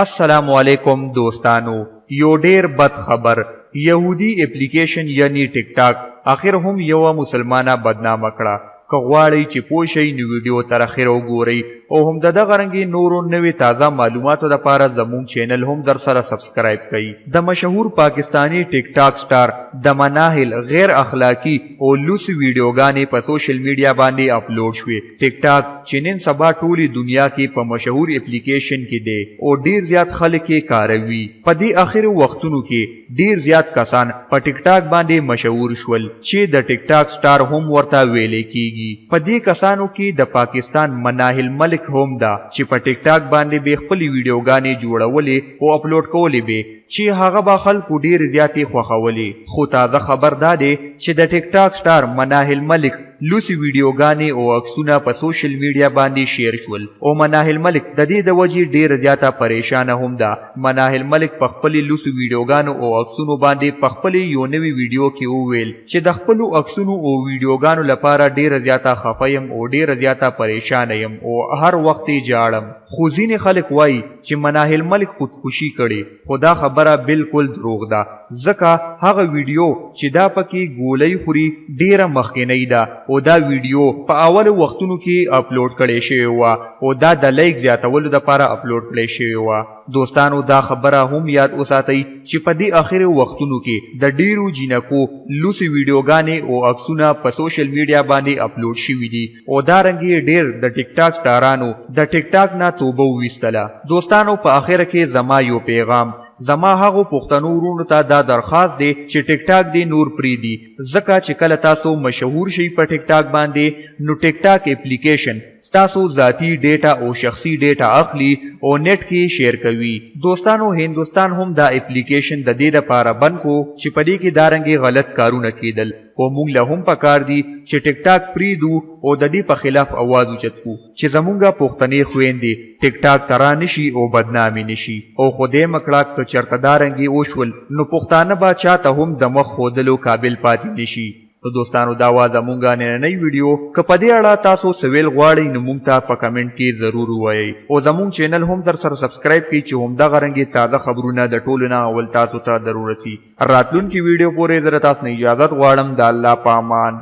السلام علیکم دوستانو. یو ډیر بد خبر، یهودی اپلیکیشن یعنی ټیک ټاک اخر هم یو مسلمانه بدنامه کړه. که غواړئ چې پوه شئ نو ویډیو تر اخره وګورئ او هم د دغه رنګې نورو نوې تازه معلوماتو دپاره زموږ چینل هم در سره سبسکرایب کړئ. د مشهور پاکستانی ټیک ټاک سټار د مناهل غیر اخلاقی او لوسی ویډیوګانې په سوشل میډیا باندې اپلوډ شوې. ټیک ټاک چې نن سبا ټولې دنیا کې په مشهور اپلیکیشن کې دی او ډیر زیات خلک یې کاروي. په دې اخرو وختونو کې ډیر زیات کسان په ټیک ټاک باندې مشهور شول چې د ټیک ټاک سټار هم ورته ویلې کیږي. په دې کسانو کې د پاکستان مناهل ملک هم دا چې په ټیک ټاک باندې به خپل ویډیوګانې جوړولې او اپلوډ کولې به چې هغه به خلکو ډیر زیاتې خوښولې. خو تازه خبر دا دی چې د ټیک ټاک سټار مناهل ملک لوسی ویډیوګانې او عکسونه په سوشل میډیا باندې شیر شول او مناهل ملک د دې د وجې ډیر زیاته پریشانه هم ده. مناهل ملک په خپل لوسی ویډیوګانو او عکسونو باندې په خپل یو نوی ویډیو کې وویل چې د خپل عکسونو او ویډیوګانو لپاره ډیر زیاته خفه یم او ډیر زیاته پریشانه یم او هر وخت جاړم. خو ځینې خلک وایي چې مناهل ملک خودکشي کړي، خو دا خبره بالکل دروغ ده ځکه هغه ویډیو چې دا پکې ګولۍ خوري ډیره مخکینی ده او دا ویډیو په اول وختونو کې اپلوډ کړی شوی و او دا د لایک زیاتولو لپاره اپلوډ کړی شوی و. دوستانو دا خبره هم یاد وساتئ چې په دې اخرو وختونو کې د ډیرو جینکو لوسی ویډیوګانې او عکسونه په سوشل میډیا باندې اپلوډ شوي دي او دا رنګې ډیر د ټیک ټاک سټارانو د ټیک ټاک نه توبه وویستله. دوستانو په اخره کې زما یو پیغام، زما هغو پښتنو ورونو ته دا درخواست دی چې ټیک ټاک دی نور پریدي ځکه چې کله تاسو مشهور شئ په ټیک ټاک باندې نو ټیک ټاک اپلیکیشن ستاسو ذاتی ډیټا او شخصي ډیټا اخلي او نیټ کې شیر کوي. دوستانو هندوستان هم دا اپلیکیشن د دې لپاره بند کو چې په دې کې دا رنګې غلط کارونه کیدل او موږ له هم پکار دي چې ټیک ټاک پریدو او د دې په خلاف اواز اوچت کو چې زمونږه پښتنې خويندې ټیک ټاک ترا نشي او بدنامي نشي. او خدای مکړه که چرته دا رنګې وشول نو پښتانه به چاته هم د مخ خودلو قابل پاتې نشي. نو دوستانو دا وا زمونږه نننۍ ویډیو که په دې اړه تاسو سویل غواړئ نو موږ ته په کمنټ کې ضرور ووایئ او زموږ چینل هم در سره سبسکرایب کړئ چې همدغه رنګې تازه خبرونه د ټولو نه اول تاسو ته ضرور رسي. راتلونکي ویډیو پورې زه تاسو نه اجازت غواړم. د الله په امان.